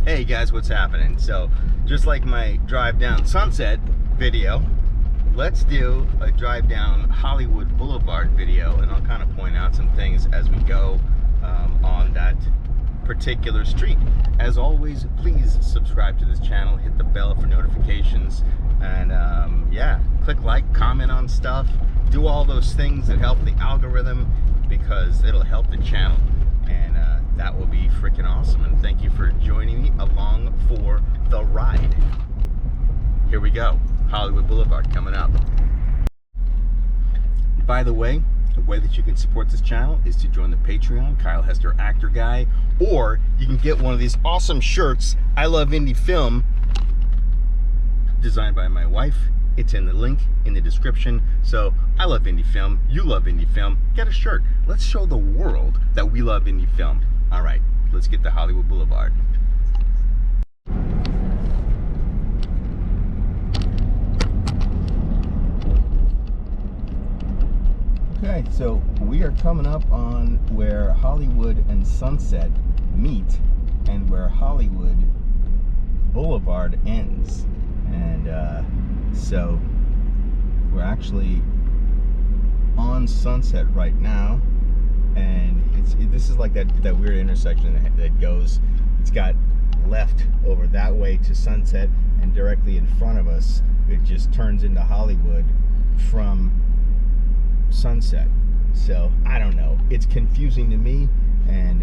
Hey guys, what's happening? So, just like my drive down Sunset video, let's do a drive down Hollywood Boulevard video, and I'll kind of point out some things as we go on that particular street. As always, please subscribe to this channel, hit the bell for notifications, and yeah, click like, comment on stuff, do all those things that help the algorithm, because it'll help the channel, and that will be freaking awesome. And thank you for joining me along for the ride. Here we go. Hollywood Boulevard coming up. By the way that you can support this channel is to join the Patreon, Kyle Hester Actor Guy, or you can get one of these awesome shirts, I Love Indie Film, designed by my wife. It's in the link in the description. So I love indie film, you love indie film, get a shirt. Let's show the world that we love indie film. All right, let's get to Hollywood Boulevard. Okay, so we are coming up on where Hollywood and Sunset meet and where Hollywood Boulevard ends. And so we're actually on Sunset right now, and this is like that weird intersection that goes, it's got left over that way to Sunset, and directly in front of us it just turns into Hollywood from Sunset. So I don't know, it's confusing to me, and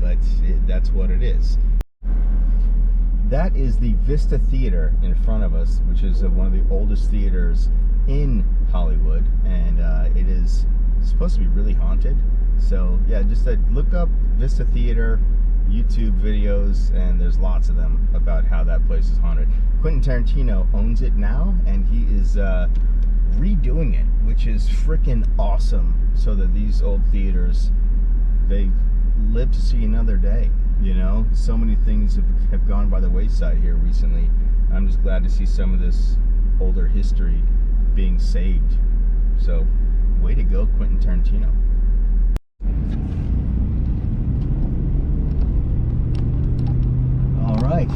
but that's what it is. That is the Vista Theater in front of us, which is one of the oldest theaters in Hollywood, and it is supposed to be really haunted. So yeah, just look up Vista Theater YouTube videos, and there's lots of them about how that place is haunted. Quentin Tarantino owns it now, and he is redoing it, which is freaking awesome, so that these old theaters, they live to see another day. You know, so many things have gone by the wayside here recently. I'm just glad to see some of this older history being saved. So, way to go, Quentin Tarantino. All right.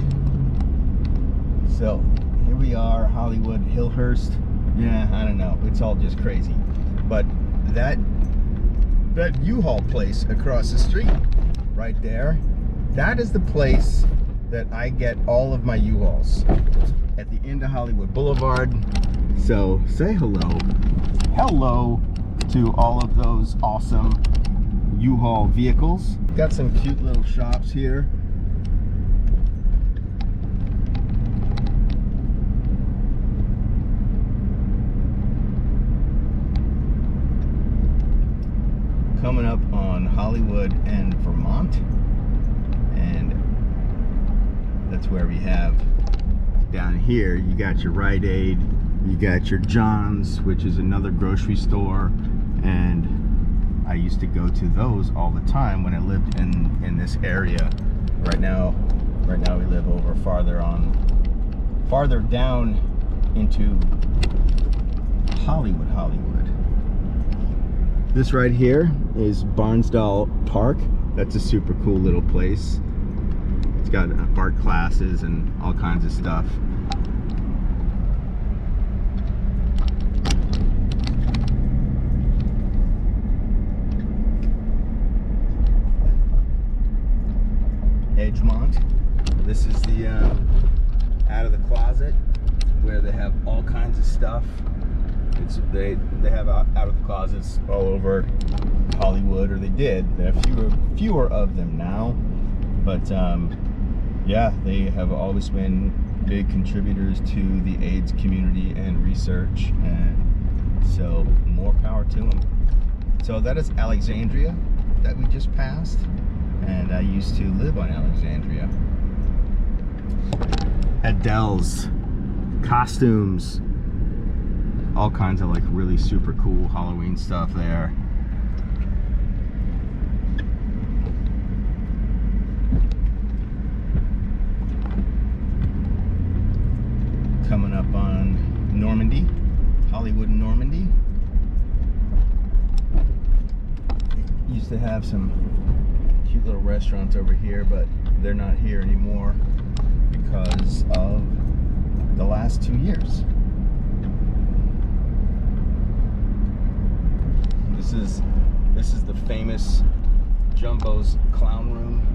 So, here we are, Hollywood, Hillhurst. Yeah, I don't know. It's all just crazy. But that U-Haul place across the street, right there, that is the place that I get all of my U-Hauls, at the end of Hollywood Boulevard. So say hello to all of those awesome U-Haul vehicles. Got some cute little shops here. Coming up on Hollywood and Vermont. And that's where we have down here, you got your Rite Aid, you got your John's, which is another grocery store, and I used to go to those all the time when I lived in this area. Right now we live over farther down into Hollywood. This right here is Barnesdale Park. That's a super cool little place. It's got art classes and all kinds of stuff. Edgemont. This is the out of the closet, where they have all kinds of stuff. They have out of the closets all over Hollywood, or they did. They have fewer of them now, but yeah, they have always been big contributors to the AIDS community and research, and so more power to them. So that is Alexandria that we just passed, and I used to live on Alexandria. Adele's, costumes, all kinds of like really super cool Halloween stuff there. Coming up on Normandy, Hollywood and Normandy. Used to have some cute little restaurants over here, but they're not here anymore because of the last 2 years. This is the famous Jumbo's Clown Room.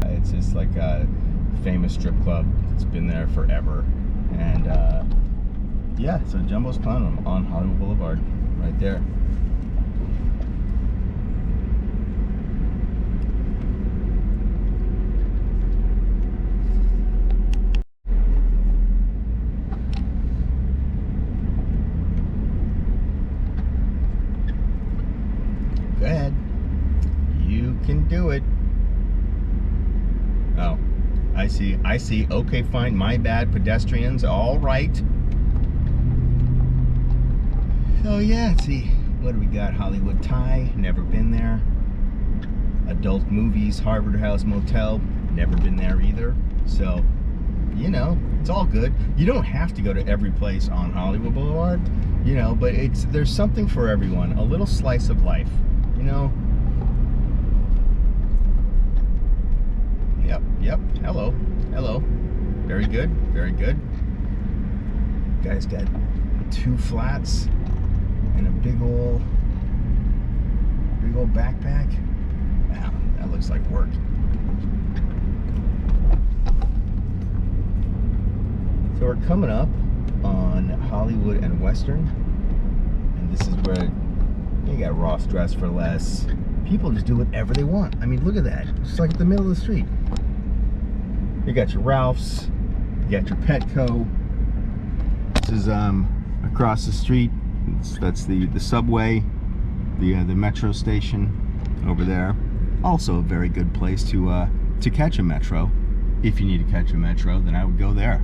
It's just like a famous strip club. It's been there forever. And yeah, so Jumbo's Clown Room on Hollywood Boulevard, right there. Go ahead. You can do it. Oh, I see. Okay, fine. My bad, pedestrians. All right. So yeah, let's see. What do we got? Hollywood Thai. Never been there. Adult Movies, Harvard House Motel. Never been there either. So, you know, it's all good. You don't have to go to every place on Hollywood Boulevard, you know, but there's something for everyone. A little slice of life. You know? Yep. Hello. Very good. Guy's got 2 flats and a big old backpack. Wow, that looks like work. So we're coming up on Hollywood and Western, and this is where you got Ross Dress for Less. People just do whatever they want. I mean, look at that. It's like at the middle of the street. You got your Ralph's, you got your Petco. This is across the street. That's the subway, the metro station over there. Also a very good place to catch a metro. If you need to catch a metro, then I would go there,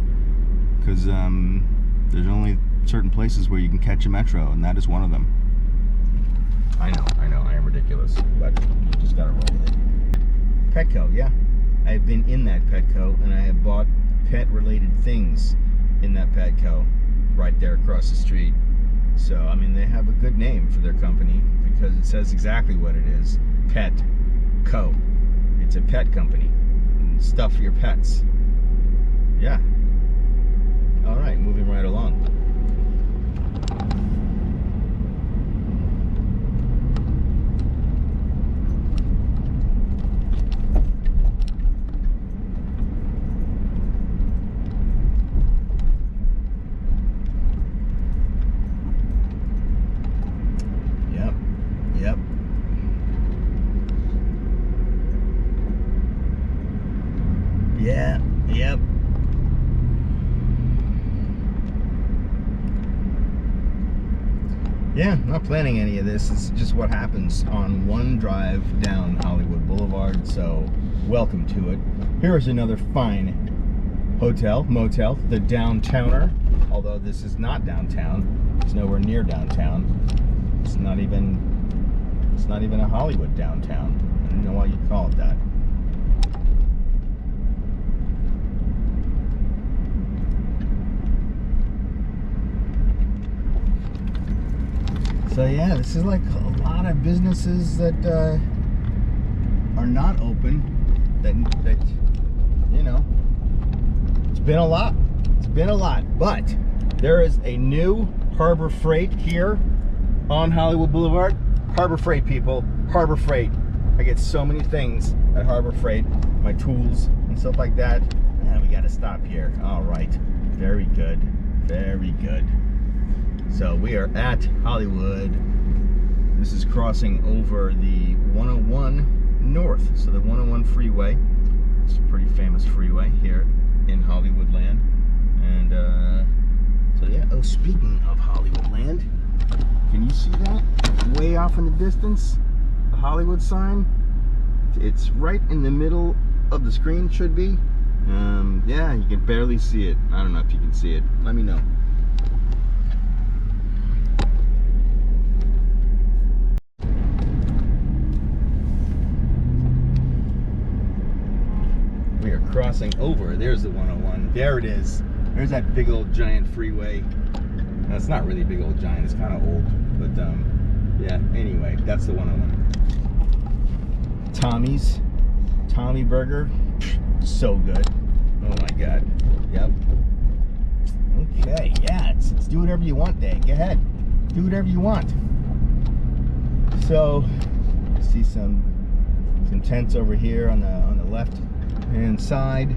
because there's only certain places where you can catch a metro, and that is one of them. I know, I am ridiculous, but you just gotta roll with it. Petco, yeah. I've been in that Petco, and I have bought pet-related things in that Petco right there across the street. So, I mean, they have a good name for their company because it says exactly what it is. Petco. It's a pet company. Stuff for your pets. Yeah. All right, moving right along. Yep. Yeah, yep. Yeah, not planning any of this. It's just what happens on one drive down Hollywood Boulevard, so welcome to it. Here is another fine hotel, motel, the Downtowner. Although this is not downtown. It's nowhere near downtown. It's not even a Hollywood downtown. I don't know why you'd call it that. So yeah, this is like a lot of businesses that are not open. That you know, it's been a lot. But there is a new Harbor Freight here on Hollywood Boulevard. Harbor Freight, people. Harbor Freight. I get so many things at Harbor Freight. My tools and stuff like that. And we gotta stop here. All right. Very good. So we are at Hollywood. This is crossing over the 101 North. So the 101 freeway. It's a pretty famous freeway here in Hollywood land. And so yeah. Oh, speaking of Hollywood land, can you see that? Way off in the distance, the Hollywood sign. It's right in the middle of the screen, should be. Yeah, you can barely see it. I don't know if you can see it. Let me know. We are crossing over. There's the 101. There it is. There's that big old giant freeway. No, it's not really big old giant. It's kind of old. But yeah, anyway, that's the 101. Tommy Burger, so good. Oh my God. Yep. Okay, yeah, it's do whatever you want day. Go ahead, do whatever you want. So, see some tents over here on the left hand side,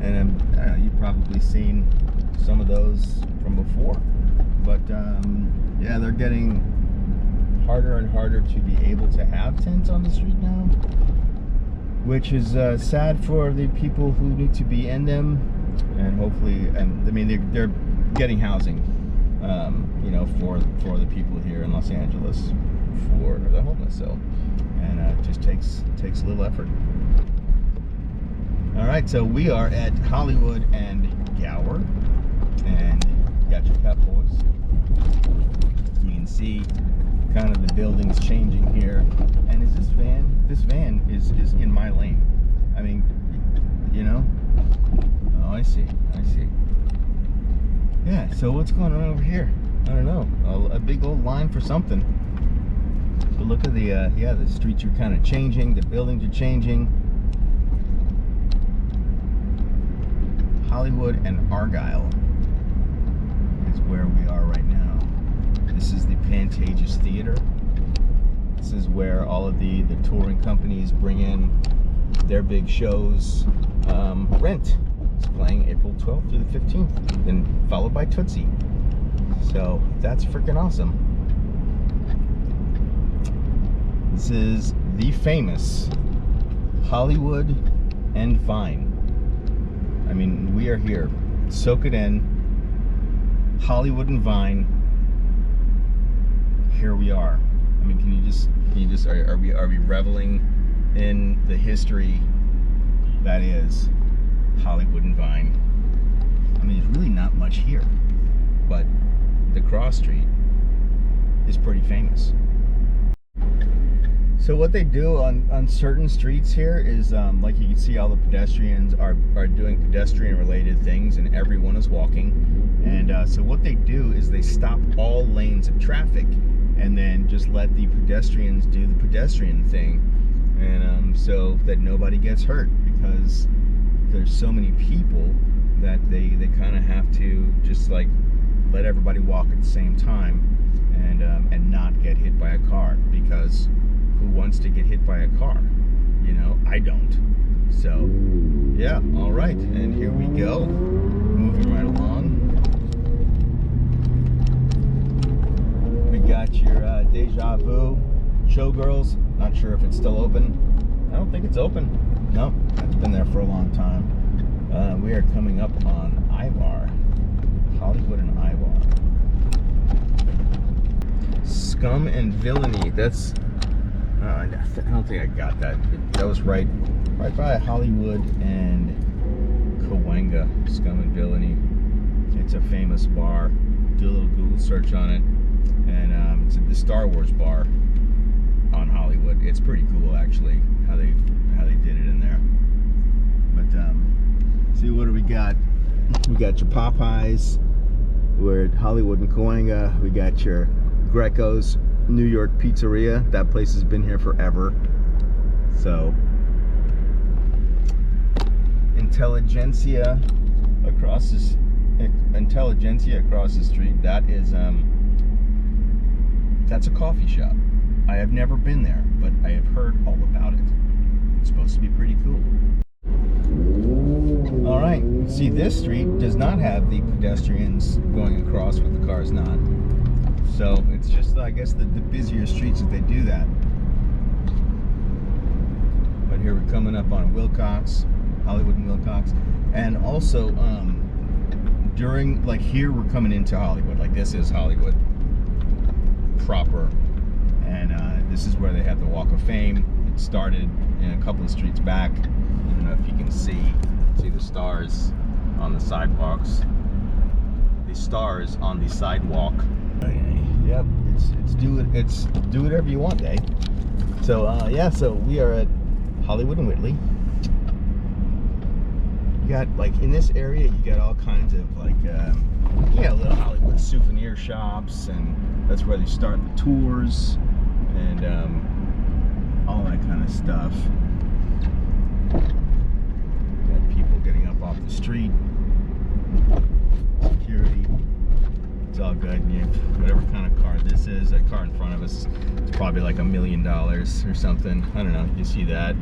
and you've probably seen some of those from before. But yeah, they're getting harder and harder to be able to have tents on the street now, which is sad for the people who need to be in them. And hopefully, and I mean, they're getting housing, you know, for the people here in Los Angeles, for the homeless. So, and it just takes a little effort. All right, so we are at Hollywood and Gower, and got your Pep Boys. You can see kind of the buildings changing here. And is this van is in my lane. I mean, you know. Oh, I see. Yeah, so what's going on over here? I don't know. A big old line for something. But look at the streets are kind of changing. The buildings are changing. Hollywood and Argyle is where we are right now. This is the Pantages Theater. This is where all of the touring companies bring in their big shows. Rent is playing April 12th through the 15th, then followed by Tootsie. So that's freaking awesome. This is the famous Hollywood and Vine. I mean, we are here. Soak it in. Hollywood and Vine. Here we are. I mean, can you just are we reveling in the history that is Hollywood and Vine? I mean, there's really not much here, but the cross street is pretty famous. So what they do on certain streets here is, like you can see, all the pedestrians are doing pedestrian related things, and everyone is walking. And so what they do is they stop all lanes of traffic and then just let the pedestrians do the pedestrian thing, and so that nobody gets hurt, because there's so many people that they kind of have to just like let everybody walk at the same time, and not get hit by a car, because who wants to get hit by a car? You know, I don't. So yeah, all right, and here we go, moving right along. We got your Deja Vu Showgirls. Not sure if it's still open. I don't think it's open. No, it's been there for a long time. We are coming up on Ivar, Hollywood and Ivar. Scum and Villainy. That's I don't think I got that. That was right by Hollywood and Cahuenga. Scum and Villainy. It's a famous bar. Do a little Google search on it, and it's the Star Wars bar on Hollywood. It's pretty cool, actually, how they did it in there. But see, what do we got? We got your Popeyes. We're at Hollywood and Cahuenga. We got your Greco's New York Pizzeria. That place has been here forever. So Intelligentsia across the street. That is that's a coffee shop. I have never been there, but I have heard all about it. It's supposed to be pretty cool. All right, see, this street does not have the pedestrians going across with the cars not. So it's just, I guess, the busier streets that they do that. But here we're coming up on Wilcox, Hollywood and Wilcox. And also, during, like, here we're coming into Hollywood. Like, this is Hollywood proper. And this is where they have the Walk of Fame. It started in a couple of streets back. I don't know if you can see the stars on the sidewalks. The stars on the sidewalk. Yep, it's do whatever you want day. So yeah, so we are at Hollywood and Whitley. You got, like, in this area, you got all kinds of, like, yeah, little Hollywood souvenir shops, and that's where they start the tours and all that kind of stuff. this is. That car in front of us is probably like $1 million or something. I don't know. You see that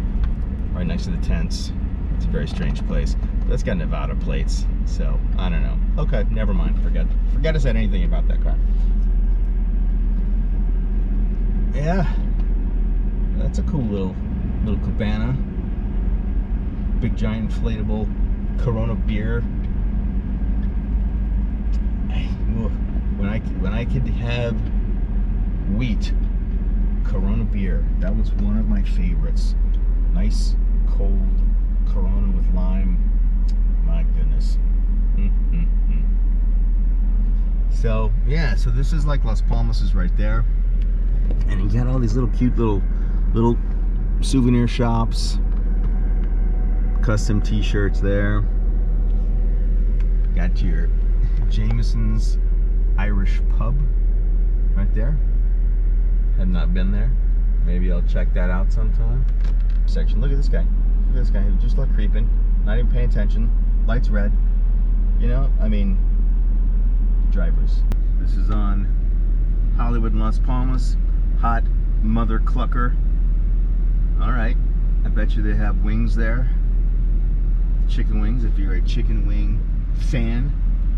right next to the tents. It's a very strange place. But it's got Nevada plates, so I don't know. Okay, never mind. Forget I said anything about that car. Yeah, that's a cool little cabana. Big giant inflatable Corona beer. When I could have wheat Corona beer, that was one of my favorites. Nice cold Corona with lime. My goodness. So yeah, so this is like Las Palmas is right there, and you got all these little cute little souvenir shops, custom t-shirts there. Got your Jameson's Irish pub right there. Have not been there. Maybe I'll check that out sometime. Section. Look at this guy. Look at this guy. He just like creeping, not even paying attention. Lights red. You know, I mean, drivers. This is on Hollywood and Las Palmas. Hot mother clucker. All right. I bet you they have wings there. Chicken wings. If you're a chicken wing fan,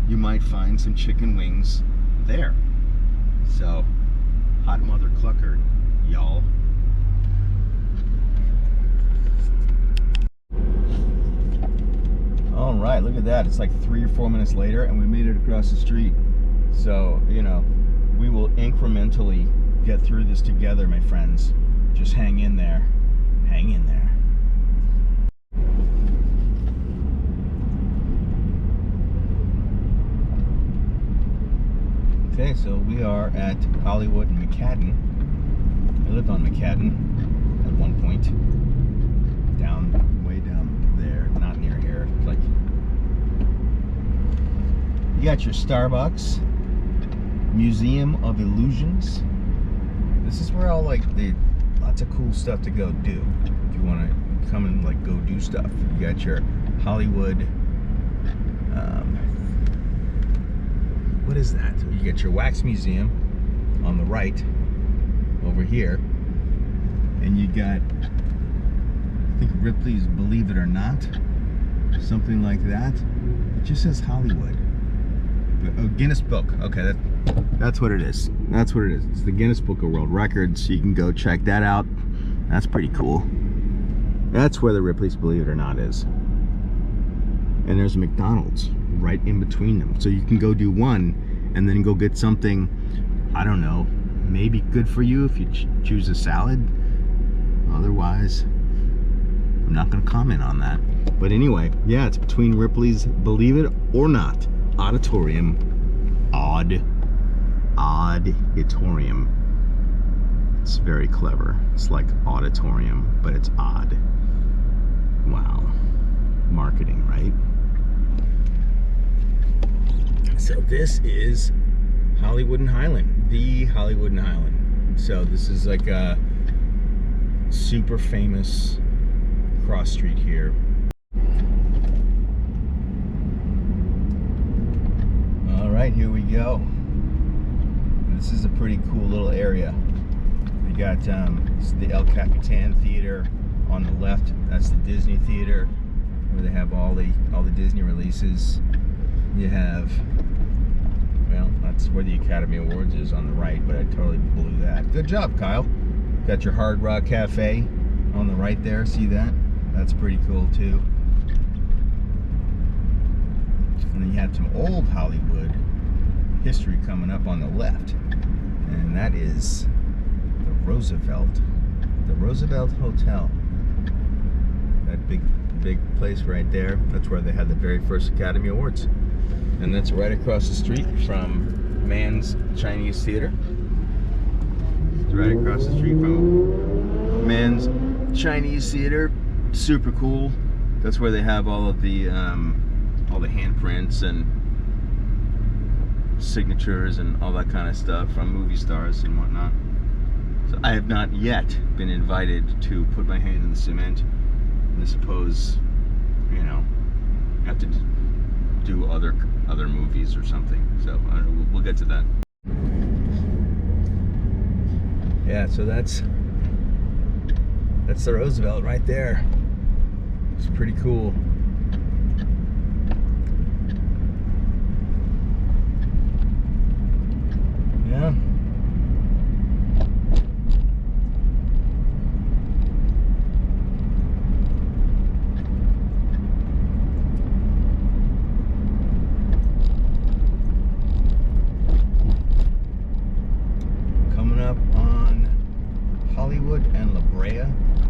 you might find some chicken wings there. So, hot mother clucker, y'all. All right, look at that. It's like 3 or 4 minutes later, and we made it across the street. So, you know, we will incrementally get through this together, my friends. Just hang in there. Hang in there. Okay, so we are at Hollywood and Mchatton. I lived on Mchatton at one point. Way down there, not near here. Like, you got your Starbucks, Museum of Illusions. This is where all like lots of cool stuff to go do. If you want to come and like go do stuff. You got your Hollywood. What is that? You get your wax museum on the right over here, and you got, I think, Ripley's Believe It or Not, something like that. It just says Hollywood. Oh, Guinness Book. Okay, that's what it is. That's what it is. It's the Guinness Book of World Records. You can go check that out. That's pretty cool. That's where the Ripley's Believe It or Not is. And there's a McDonald's right in between them. So you can go do one and then go get something, I don't know, maybe good for you if you choose a salad. Otherwise, I'm not going to comment on that. But anyway, yeah, it's between Ripley's Believe It or Not Auditorium. Auditorium. It's very clever. It's like auditorium, but it's odd. Wow. Marketing, right? So this is Hollywood and Highland, the Hollywood and Highland. So this is like a super famous cross street here. All right, here we go. This is a pretty cool little area. We got this is the Capitan Theater on the left. That's the Disney Theater, where they have all the Disney releases. You have, well, that's where the Academy Awards is on the right, but I totally blew that. Good job, Kyle. Got your Hard Rock Cafe on the right there. See that? That's pretty cool too. And then you have some old Hollywood history coming up on the left, and that is the Roosevelt Hotel. That big place right there. That's where they had the very first Academy Awards. And that's right across the street from Mann's Chinese Theater. It's right across the street from Mann's Chinese Theater. Super cool. That's where they have all the handprints and signatures and all that kind of stuff from movie stars and whatnot. So I have not yet been invited to put my hand in the cement and I suppose, you know, have to do other movies or something. So we'll get to that. Yeah, so that's the Roosevelt right there. It's pretty cool. Yeah. Coming up on Hollywood and La Brea,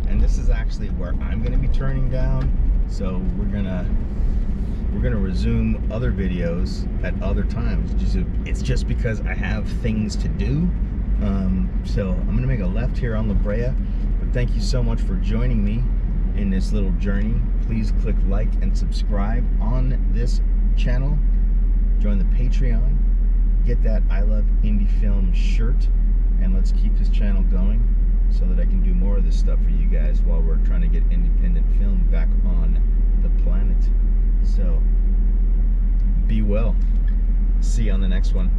and this is actually where I'm going to be turning down. So we're gonna resume other videos at other times. It's just because I have things to do. So I'm gonna make a left here on La Brea. But thank you so much for joining me in this little journey. Please click like and subscribe on this channel. Join the Patreon. Get that I Love Indie Film shirt, and let's keep this channel going so that I can do more of this stuff for you guys while we're trying to get independent film back on the planet. So be well. See you on the next one.